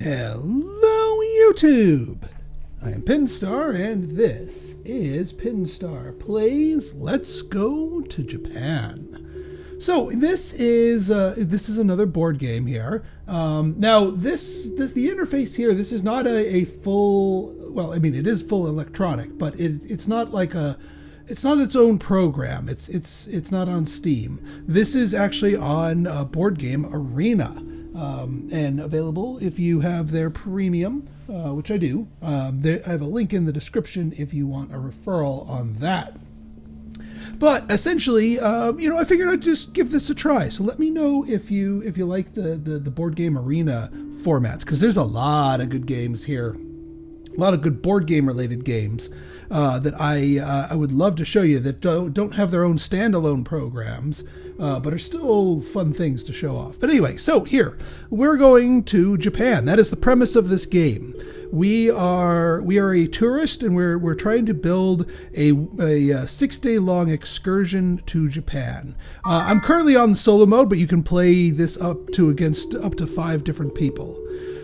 Hello, YouTube! I am Pinstar, and this is Pinstar Plays Let's Go to Japan. So this is another board game here. Now the interface here. This is not a full. Well, I mean it is full electronic, but it's not like a. It's not its own program. It's not on Steam. This is actually on Board Game Arena. And available if you have their premium, which I do. I have a link in the description if you want a referral on that. But essentially, I figured I'd just give this a try. So let me know if you like the Board Game Arena formats, because there's a lot of good games here. A lot of good board game related games that I would love to show you that don't have their own standalone programs, but are still fun things to show off. But anyway, so here we're going to Japan. That is the premise of this game. We are a tourist, and we're trying to build a 6-day long excursion to Japan. I'm currently on solo mode, but you can play this up to 5 different people.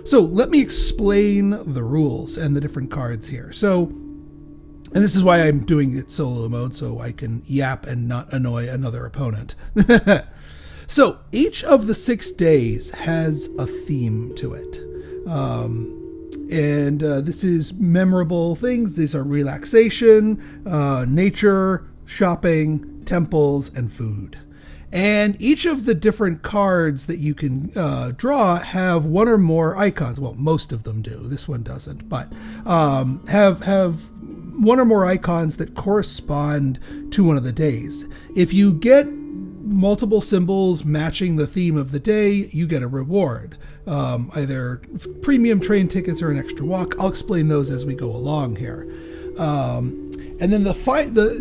So let me explain the rules and the different cards here. And this is why I'm doing it solo mode, so I can yap and not annoy another opponent. So each of the 6 days has a theme to it. This is memorable things. These are relaxation, nature, shopping, temples, and food. And each of the different cards that you can draw have one or more icons. Well, most of them do. This one doesn't, but have one or more icons that correspond to one of the days. If you get multiple symbols matching the theme of the day, you get a reward. Either premium train tickets or an extra walk. I'll explain those as we go along here. And then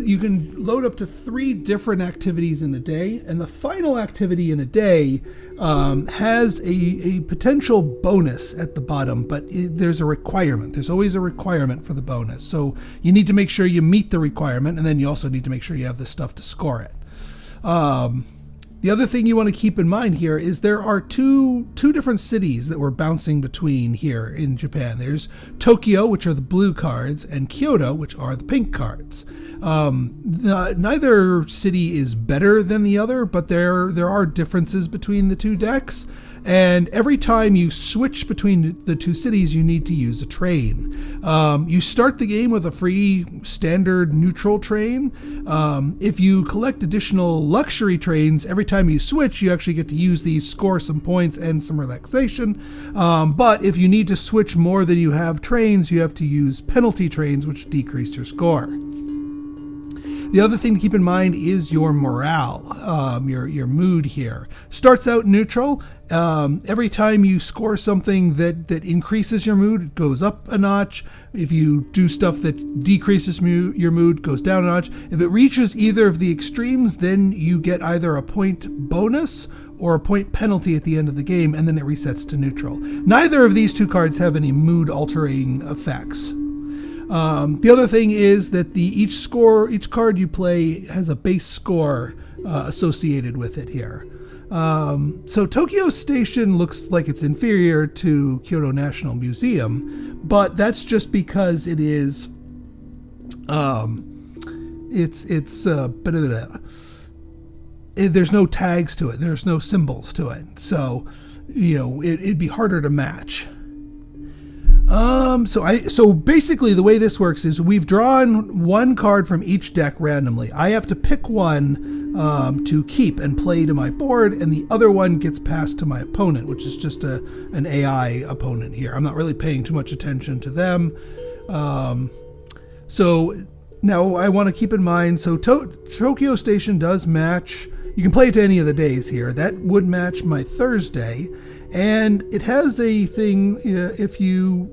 you can load up to 3 different activities in a day, and the final activity in a day has a potential bonus at the bottom, but there's a requirement. There's always a requirement for the bonus, so you need to make sure you meet the requirement, and then you also need to make sure you have the stuff to score it. The other thing you want to keep in mind here is there are two different cities that we're bouncing between here in Japan. There's Tokyo, which are the blue cards, and Kyoto, which are the pink cards. Neither city is better than the other, but there are differences between the 2 decks. And every time you switch between the 2 cities, you need to use a train. You start the game with a free standard neutral train. If you collect additional luxury trains, every time you switch, you actually get to use these, score some points and some relaxation. But if you need to switch more than you have trains, you have to use penalty trains, which decrease your score. The other thing to keep in mind is your morale, your mood here. Starts out neutral. Every time you score something that increases your mood, it goes up a notch. If you do stuff that decreases your mood, it goes down a notch. If it reaches either of the extremes, then you get either a point bonus or a point penalty at the end of the game, and then it resets to neutral. Neither of these 2 cards have any mood-altering effects. The other thing is that each card you play has a base score associated with it here. So Tokyo Station looks like it's inferior to Kyoto National Museum, but that's just because it is. There's no tags to it. There's no symbols to it, so it'd be harder to match. So basically the way this works is we've drawn 1 card from each deck randomly. I have to pick one to keep and play to my board, and the other one gets passed to my opponent, which is just an AI opponent here. I'm not really paying too much attention to them. So now I want to keep in mind, so Tokyo Station does match. You can play it to any of the days here. That would match my Thursday. And it has a thing, if you,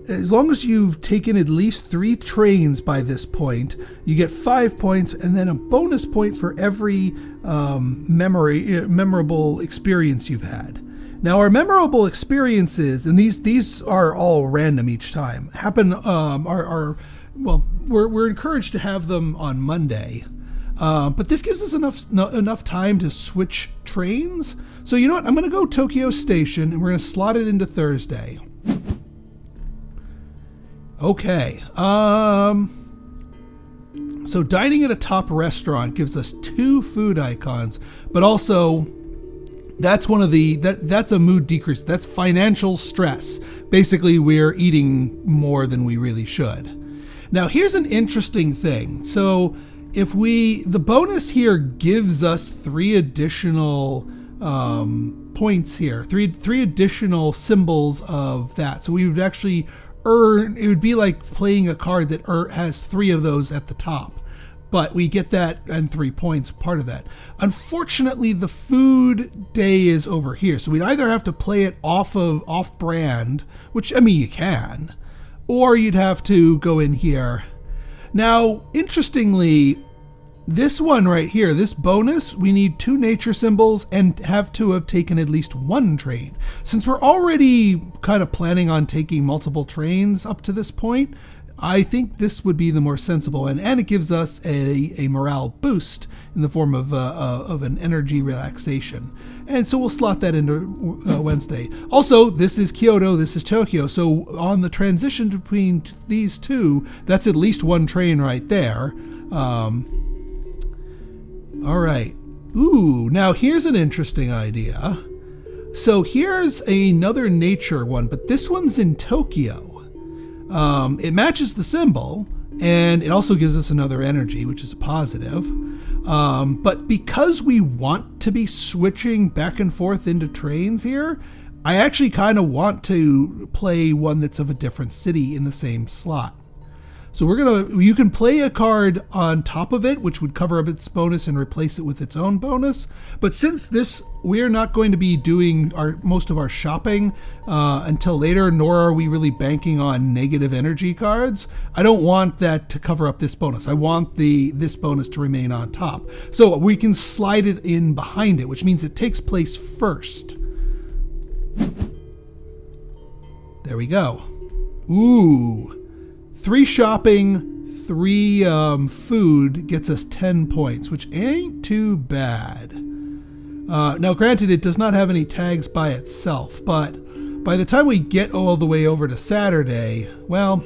as long as you've taken at least 3 trains by this point, you get 5 points, and then a bonus point for every memorable experience you've had. Now, our memorable experiences, and these are all random each time, happen, we're encouraged to have them on Monday. But this gives us enough time to switch trains. So you know what? I'm going to go Tokyo Station, and we're going to slot it into Thursday. Okay. So dining at a top restaurant gives us 2 food icons, but also that's that's a mood decrease. That's financial stress. Basically, we're eating more than we really should. Now, here's an interesting thing. So the bonus here gives us 3 additional points here, three additional symbols of that. So we would actually earn, it would be like playing a card that has 3 of those at the top. But we get that and 3 points, part of that. Unfortunately, the food day is over here. So we'd either have to play it off brand, which, I mean, you can, or you'd have to go in here. Now, interestingly, this one right here, this bonus, we need 2 nature symbols and have to have taken at least 1 train. Since we're already kind of planning on taking multiple trains up to this point, I think this would be the more sensible, and it gives us a morale boost in the form of an energy relaxation. And so we'll slot that into Wednesday. Also, this is Kyoto, this is Tokyo, so on the transition between these 2, that's at least 1 train right there. All right. Ooh, now here's an interesting idea. So here's another nature one, but this one's in Tokyo. It matches the symbol, and it also gives us another energy, which is a positive. But because we want to be switching back and forth into trains here, I actually kind of want to play one that's of a different city in the same slot. So you can play a card on top of it, which would cover up its bonus and replace it with its own bonus. But since we're not going to be doing most of our shopping until later, nor are we really banking on negative energy cards, I don't want that to cover up this bonus. I want this bonus to remain on top. So we can slide it in behind it, which means it takes place first. There we go. Ooh. 3 shopping, 3 food gets us 10 points, which ain't too bad. Now, granted, it does not have any tags by itself, but by the time we get all the way over to Saturday, well,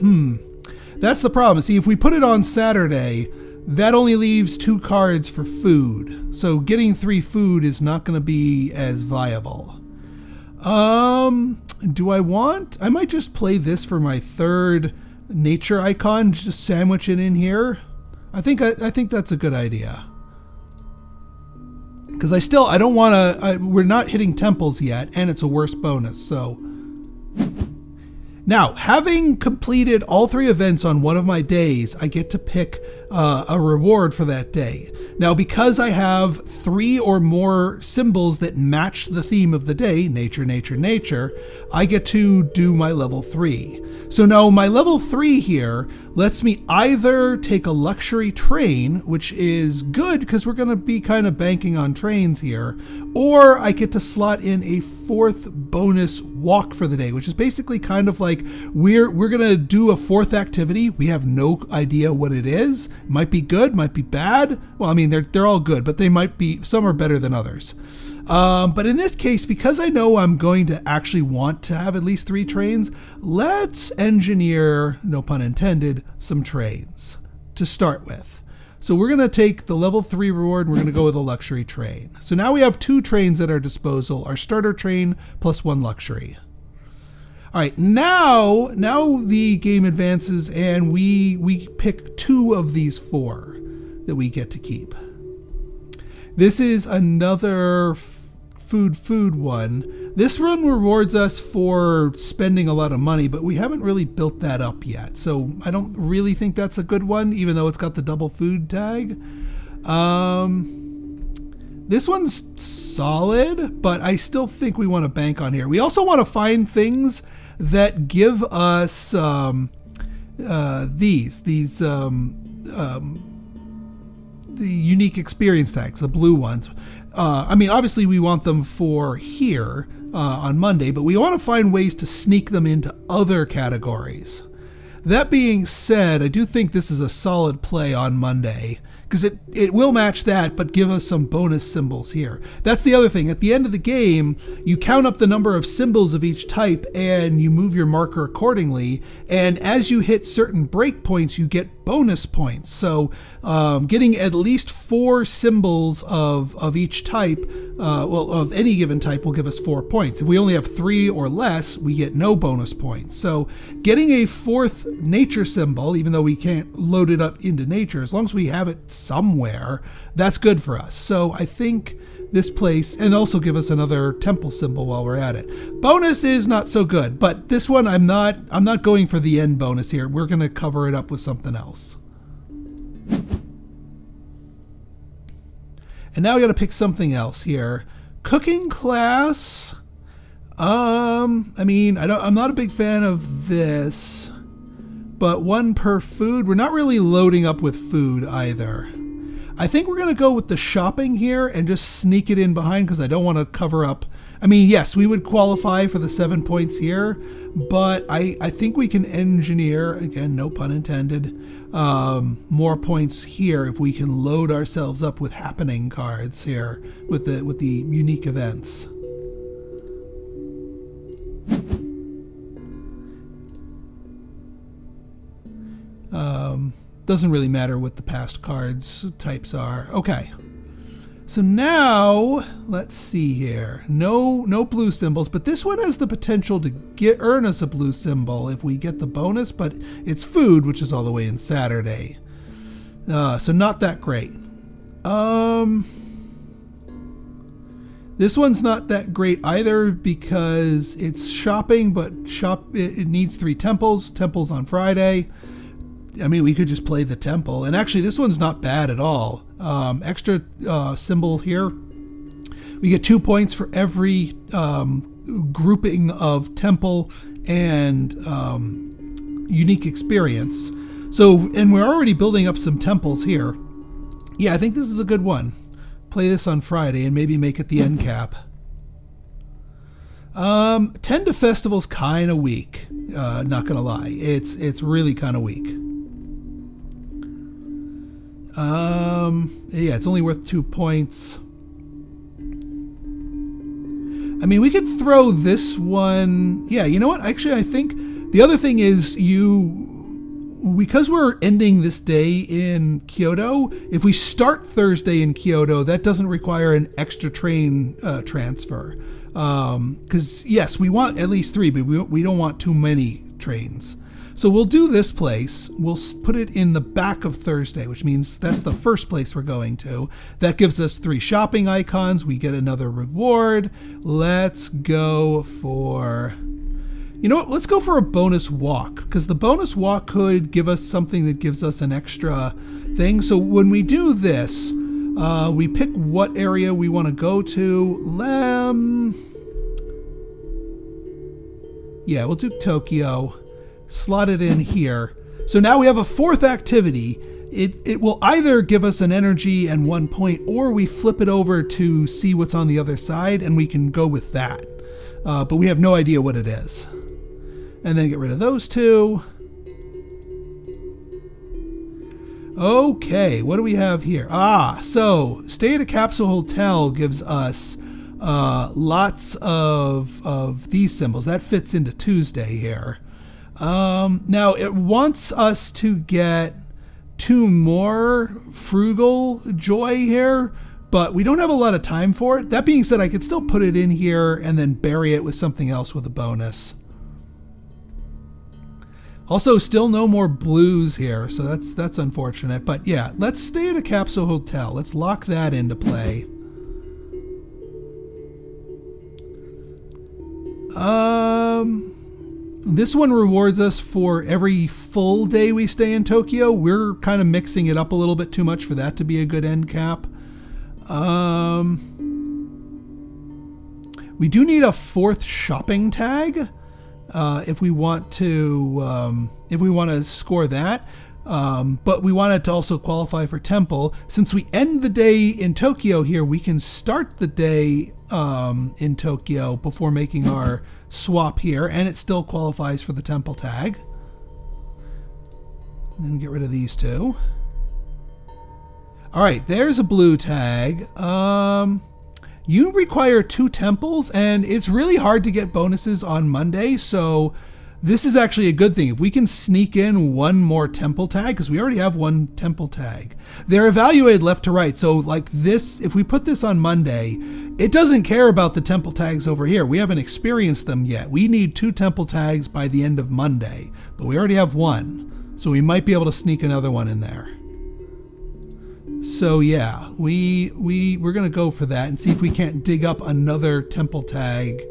that's the problem. See, if we put it on Saturday, that only leaves 2 cards for food. So getting 3 food is not going to be as viable. Do I might just play this for my 3rd nature icon, just sandwich it in here. I think that's a good idea, because I don't want to, we're not hitting temples yet, and it's a worse bonus. So now, having completed all 3 events on one of my days, I get to pick a reward for that day. Now, because I have 3 or more symbols that match the theme of the day, nature, nature, nature, I get to do my level 3. So now my level 3 here lets me either take a luxury train, which is good because we're going to be kind of banking on trains here, or I get to slot in a 4th bonus walk for the day, which is basically kind of like we're going to do a 4th activity. We have no idea what it is. It might be good, might be bad. Well, I mean, they're all good, but they might be, some are better than others. But in this case, because I know I'm going to actually want to have at least 3 trains, let's engineer, no pun intended, some trains to start with. So we're going to take the level 3 reward, and we're going to go with a luxury train. So now we have 2 trains at our disposal, our starter train plus 1 luxury. All right, now the game advances, and we pick 2 of these 4 that we get to keep. This is another food one. This one rewards us for spending a lot of money, but we haven't really built that up yet. So I don't really think that's a good one, even though it's got the double food tag. This one's solid, but I still think we want to bank on here. We also want to find things that give us the unique experience tags, the blue ones. I mean, obviously we want them for here on Monday, but we want to find ways to sneak them into other categories. That being said, I do think this is a solid play on Monday, because it will match that, but give us some bonus symbols here. That's the other thing. At the end of the game, you count up the number of symbols of each type and you move your marker accordingly. And as you hit certain breakpoints, you get bonus points. So getting at least 4 symbols of each type, of any given type, will give us 4 points. If we only have 3 or less, we get no bonus points. So getting a 4th nature symbol, even though we can't load it up into nature, as long as we have it somewhere, that's good for us. So I think this place, and also give us another temple symbol while we're at it. Bonus is not so good, but this one I'm not going for the end bonus here. We're going to cover it up with something else. And now we got to pick something else here. Cooking class. I mean, I'm not a big fan of this, but 1 per food. We're not really loading up with food either. I think we're going to go with the shopping here and just sneak it in behind because I don't want to cover up. I mean, yes, we would qualify for the 7 points here, but I think we can engineer, again, no pun intended, more points here if we can load ourselves up with happening cards here with the unique events. Doesn't really matter what the past cards types are. Okay. So now, let's see here. No blue symbols, but this one has the potential to earn us a blue symbol if we get the bonus, but it's food, which is all the way in Saturday. So not that great. This one's not that great either because it's shopping, but it needs 3 temples. Temples on Friday. I mean, we could just play the temple. And actually, this one's not bad at all. Extra symbol here. We get 2 points for every grouping of temple and unique experience. So, and we're already building up some temples here. Yeah, I think this is a good one. Play this on Friday and maybe make it the end cap. 10 to festival's kind of weak. Not gonna lie, it's really kind of weak. Yeah, it's only worth 2 points. I mean, we could throw this one. Yeah, you know what? Actually, I think the other thing is because we're ending this day in Kyoto, if we start Thursday in Kyoto, that doesn't require an extra train transfer. Because yes, we want at least 3, but we don't want too many trains. So we'll do this place. We'll put it in the back of Thursday, which means that's the first place we're going to. That gives us 3 shopping icons. We get another reward. Let's go for... You know what? Let's go for a bonus walk, because the bonus walk could give us something that gives us an extra thing. So when we do this, we pick what area we want to go to. Yeah, we'll do Tokyo. Slot it in here. So now we have a 4th activity. It will either give us an energy and 1 point, or we flip it over to see what's on the other side, and we can go with that. But we have no idea what it is. And then get rid of those 2. Okay, what do we have here? So stay at a capsule hotel gives us lots of these symbols. That fits into Tuesday here. Now it wants us to get 2 more frugal joy here, but we don't have a lot of time for it. That being said, I could still put it in here and then bury it with something else with a bonus. Also, still no more blues here, so that's unfortunate. But yeah, let's stay at a capsule hotel. Let's lock that into play. This one rewards us for every full day we stay in Tokyo. We're kind of mixing it up a little bit too much for that to be a good end cap. We do need a 4th shopping tag if we want to score that. But we wanted to also qualify for temple. Since we end the day in Tokyo here, we can start the day in Tokyo before making our swap here, and it still qualifies for the temple tag. And then get rid of these 2. All right, there's a blue tag. You require 2 temples, and it's really hard to get bonuses on Monday, so this is actually a good thing. If we can sneak in 1 more temple tag, because we already have 1 temple tag. They're evaluated left to right, so like this, if we put this on Monday, it doesn't care about the temple tags over here. We haven't experienced them yet. We need 2 temple tags by the end of Monday, but we already have 1, so we might be able to sneak another one in there. So yeah, we're gonna go for that and see if we can't dig up another temple tag.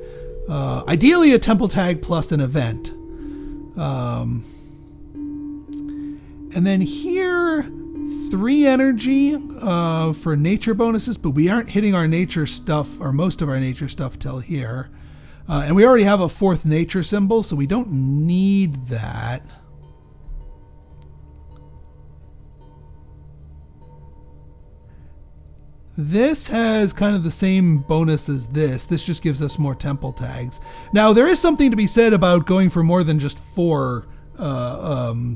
Ideally, a temple tag plus an event. And then here, 3 energy for nature bonuses, but we aren't hitting our nature stuff, or most of our nature stuff, till here. And we already have a 4th nature symbol, so we don't need that. This has kind of the same bonus as this. This just gives us more temple tags. Now, there is something to be said about going for more than just 4 of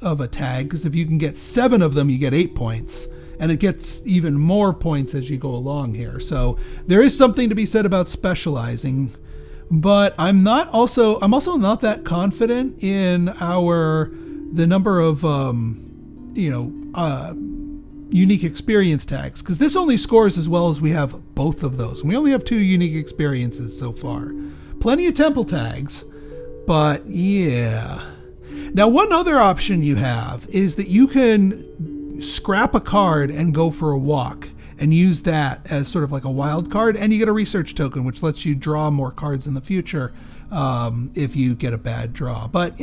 a tag, because if you can get 7 of them, you get 8 points. And it gets even more points as you go along here. So there is something to be said about specializing. But I'm also not that confident in the number of unique experience tags, because this only scores as well as we have both of those. And we only have 2 unique experiences so far. Plenty of temple tags, but yeah. Now, one other option you have is that you can scrap a card and go for a walk and use that as sort of like a wild card, and you get a research token, which lets you draw more cards in the future if you get a bad draw. But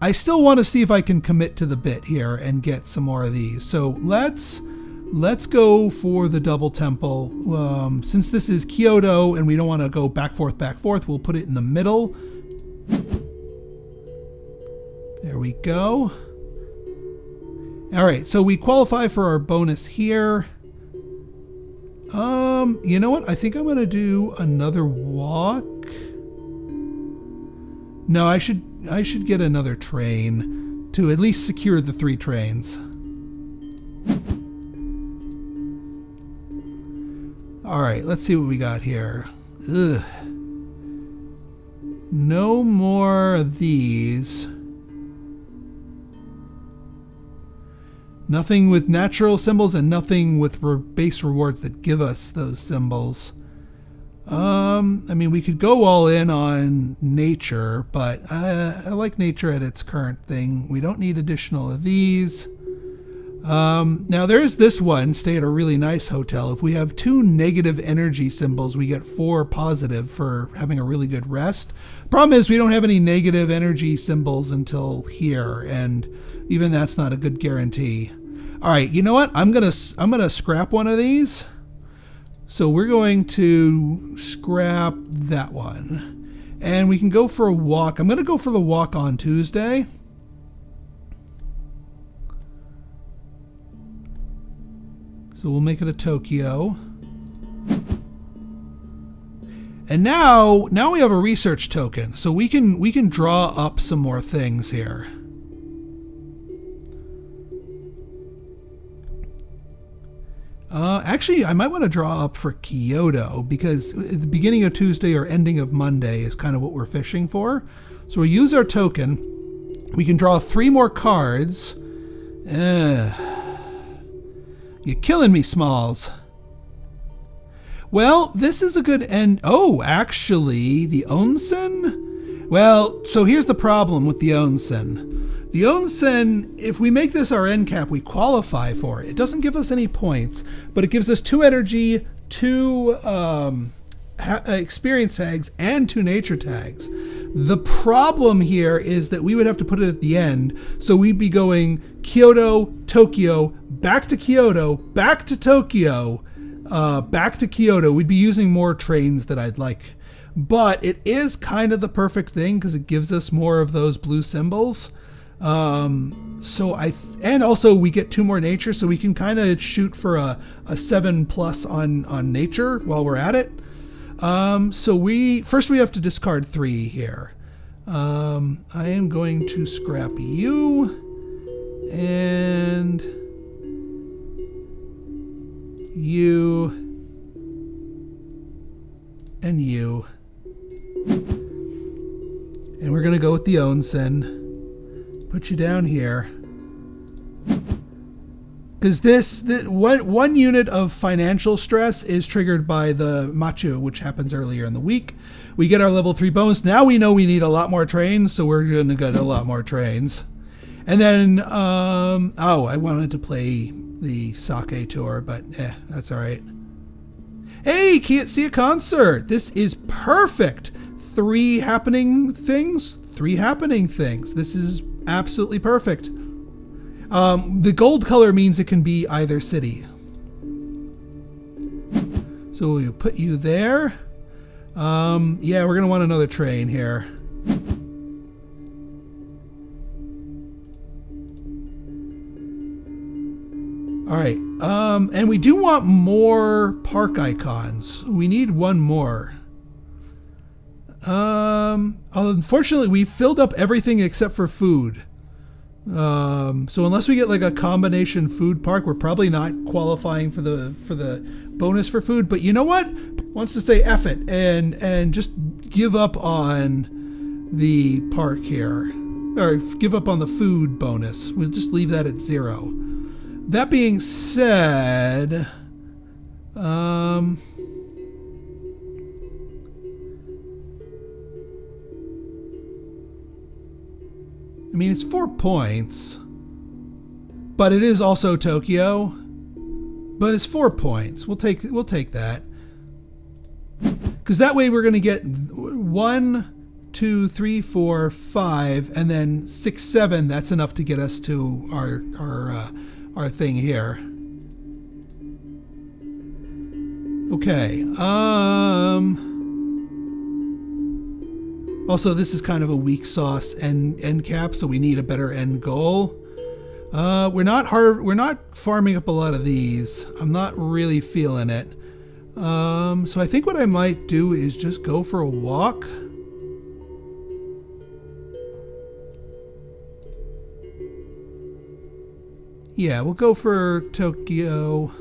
I still want to see if I can commit to the bit here and get some more of these. So let's go for the double temple. Since this is Kyoto and we don't want to go back, forth, we'll put it in the middle. There we go. All right, so we qualify for our bonus here. You know what? I think I'm going to do another walk. No, I should get another train to at least secure the 3 trains. All right, let's see what we got here. Ugh. No more of these. Nothing with natural symbols and nothing with base rewards that give us those symbols. I mean, we could go all in on nature, but I like nature at its current thing. We don't need additional of these. Now there's this one, stay at a really nice hotel. If we have 2 negative energy symbols, we get 4 positive for having a really good rest. Problem is we don't have any negative energy symbols until here, and even that's not a good guarantee. All right, you know what? I'm gonna scrap one of these. So we're going to scrap that one. And we can go for a walk. I'm going to go for the walk on Tuesday. So we'll make it a Tokyo. And now we have a research token. So we can draw up some more things here. Actually, I might want to draw up for Kyoto, because at the beginning of Tuesday or ending of Monday is kind of what we're fishing for. So we use our token. We can draw 3 more cards. You're killing me, Smalls. Well, this is a good end. Oh, actually, the onsen? Well, so here's the problem with the onsen. The onsen, if we make this our end cap, we qualify for it. It doesn't give us any points, but it gives us 2 energy, 2 experience tags, and 2 nature tags. The problem here is that we would have to put it at the end, so we'd be going Kyoto, Tokyo, back to Kyoto, back to Tokyo, back to Kyoto. We'd be using more trains than I'd like. But it is kind of the perfect thing because it gives us more of those blue symbols. And also we get 2 more nature, so we can kind of shoot for a 7+ on nature while we're at it. So we have to discard 3 here. I am going to scrap you, And you and you. And we're going to go with the onsen. Put you down here. Because one unit of financial stress is triggered by the machu, which happens earlier in the week. We get our level 3 bonus. Now we know we need a lot more trains, so we're going to get a lot more trains. And then, I wanted to play the sake tour, but that's all right. Hey, can't see a concert. This is perfect. 3 happening things. This is absolutely perfect. The gold color means it can be either city. So we'll put you there. Yeah, we're going to want another train here. All right. And we do want more park icons. We need one more. Unfortunately, we filled up everything except for food. So unless we get like a combination food park, we're probably not qualifying for the bonus for food. But you know what? Wants to say F it and just give up on the park here, or give up on the food bonus. We'll just leave that at 0. That being said, I mean, it's 4 points, but it is also Tokyo. But it's 4 points. We'll take that, because that way we're going to get 1, 2, 3, 4, 5, and then 6, 7. That's enough to get us to our thing here. Okay. Also, this is kind of a weak sauce end cap, so we need a better end goal. We're not farming up a lot of these. I'm not really feeling it. So I think what I might do is just go for a walk. Yeah, we'll go for Tokyo.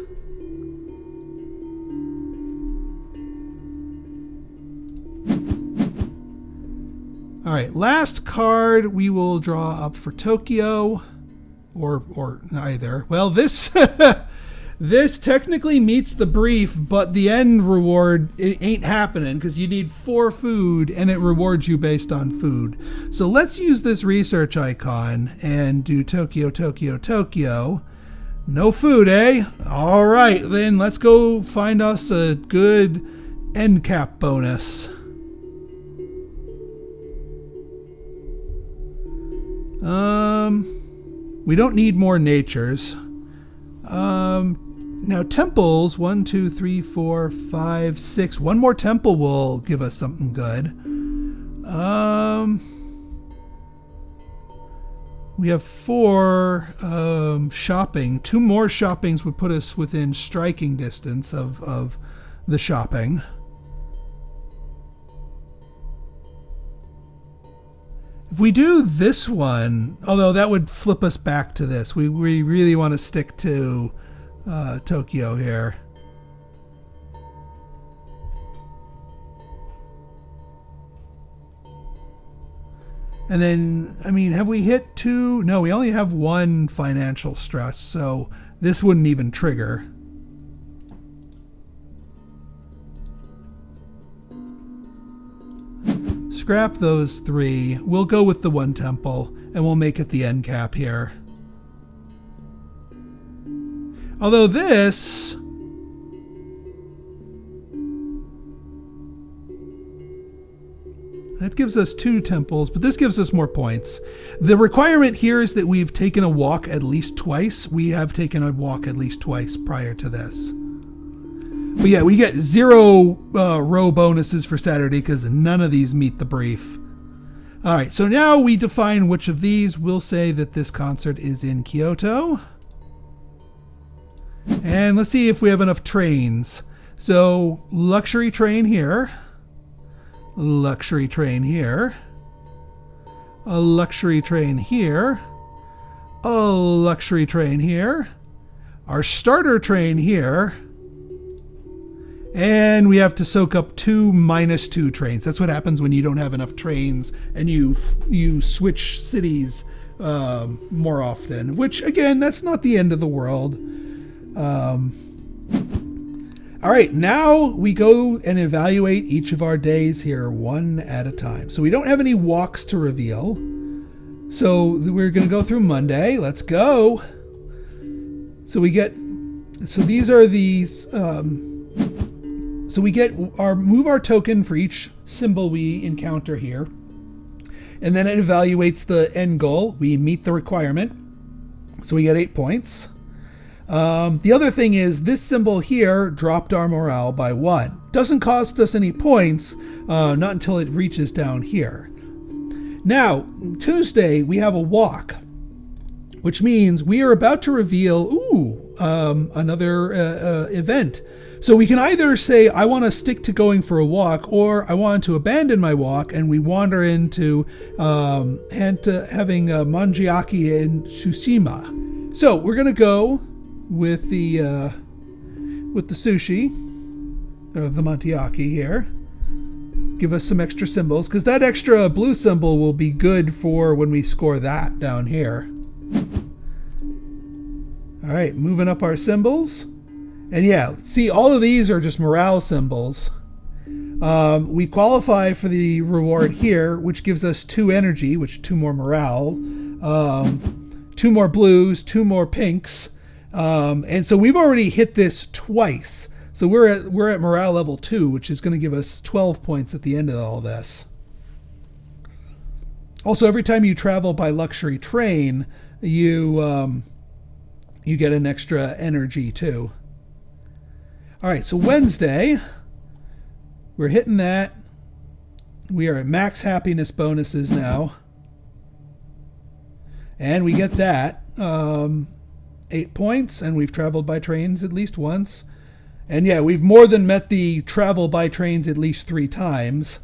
All right, last card we will draw up for Tokyo, or neither. Well, this this technically meets the brief, but the end reward, it ain't happening because you need 4 food and it rewards you based on food. So let's use this research icon and do Tokyo, Tokyo, Tokyo. No food, eh? All right, then let's go find us a good end cap bonus. We don't need more natures. Now temples, 1, 2, 3, 4, 5, 6. One more temple will give us something good. We have 4 shopping. 2 more shoppings would put us within striking distance of the shopping. If we do this one, although that would flip us back to this, we really want to stick to Tokyo here. And then, I mean, have we hit 2? No, we only have 1 financial stress, so this wouldn't even trigger. Scrap those 3. We'll go with the 1 temple, and we'll make it the end cap here. Although this... that gives us 2 temples, but this gives us more points. The requirement here is that we've taken a walk at least twice. We have taken a walk at least twice prior to this. But yeah, we get 0 row bonuses for Saturday because none of these meet the brief. All right, so now we define which of these. We'll say that this concert is in Kyoto. And let's see if we have enough trains. So luxury train here. Luxury train here. A luxury train here. a luxury train here, our starter train here, and we have to soak up 2 -2 trains. That's what happens when you don't have enough trains and you switch cities more often, which again, that's not the end of the world. All right, now we go and evaluate each of our days here one at a time. So we don't have any walks to reveal. So we're going to go through Monday. Let's go. So these are these. So we get move our token for each symbol we encounter here. And then it evaluates the end goal. We meet the requirement. So we get 8 points. The other thing is this symbol here dropped our morale by 1. Doesn't cost us any points, not until it reaches down here. Now, Tuesday, we have a walk, which means we are about to reveal, another event. So we can either say, I want to stick to going for a walk, or I want to abandon my walk, and we wander into having manjiaki in Tsushima. So we're going to go with the sushi, or the mantiaki here. Give us some extra symbols, because that extra blue symbol will be good for when we score that down here. All right, moving up our symbols. And yeah, see, all of these are just morale symbols. We qualify for the reward here, which gives us 2 energy, which 2 more morale, 2 more blues, 2 more pinks. And so we've already hit this twice. So we're at morale level 2, which is going to give us 12 points at the end of all this. Also, every time you travel by luxury train, you get an extra energy too. All right, so Wednesday, we're hitting that. We are at max happiness bonuses now. And we get that. 8 points, and we've traveled by trains at least once. And yeah, we've more than met the travel by trains at least 3 times.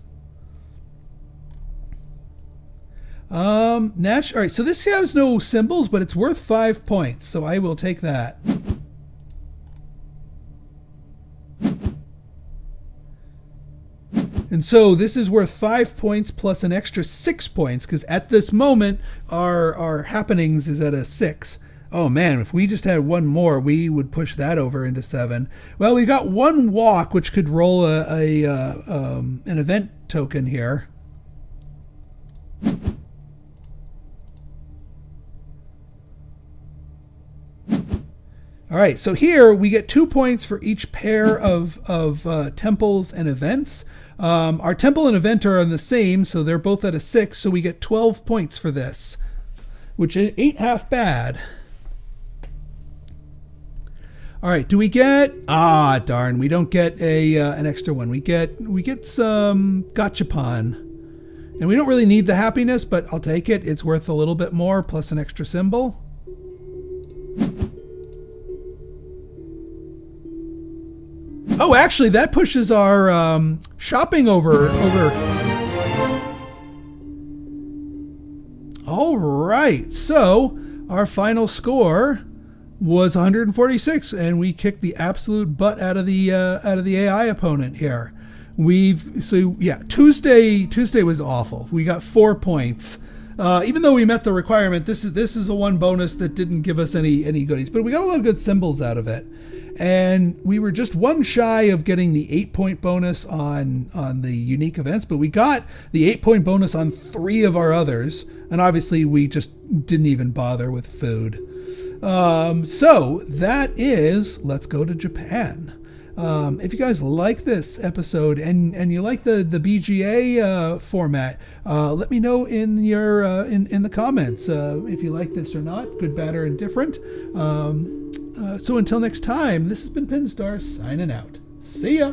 All right, so this has no symbols, but it's worth 5 points, so I will take that. And so this is worth 5 points plus an extra 6 points, because at this moment, our happenings is at a 6. Oh man, if we just had one more, we would push that over into 7. Well, we got 1 walk, which could roll an event token here. All right, so here we get 2 points for each pair of temples and events. Our temple and event are on the same, so they're both at a 6, so we get 12 points for this, which ain't half bad. All right, do we get... darn, we don't get an extra one. We get some gachapon. And we don't really need the happiness, but I'll take it. It's worth a little bit more, plus an extra symbol. Oh, actually, that pushes our shopping over. All right, so our final score was 146, and we kicked the absolute butt out of the AI opponent here. Tuesday was awful. We got 4 points. Even though we met the requirement, this is the one bonus that didn't give us any goodies, but we got a lot of good symbols out of it. And we were just 1 shy of getting the 8-point bonus on the unique events, but we got the 8-point bonus on 3 of our others. And obviously we just didn't even bother with food. So that is Let's Go to Japan. If you guys like this episode and you like the BGA format, let me know in your in the comments if you like this or not, good, bad, or indifferent. So until next time, this has been Pinstar signing out. See ya.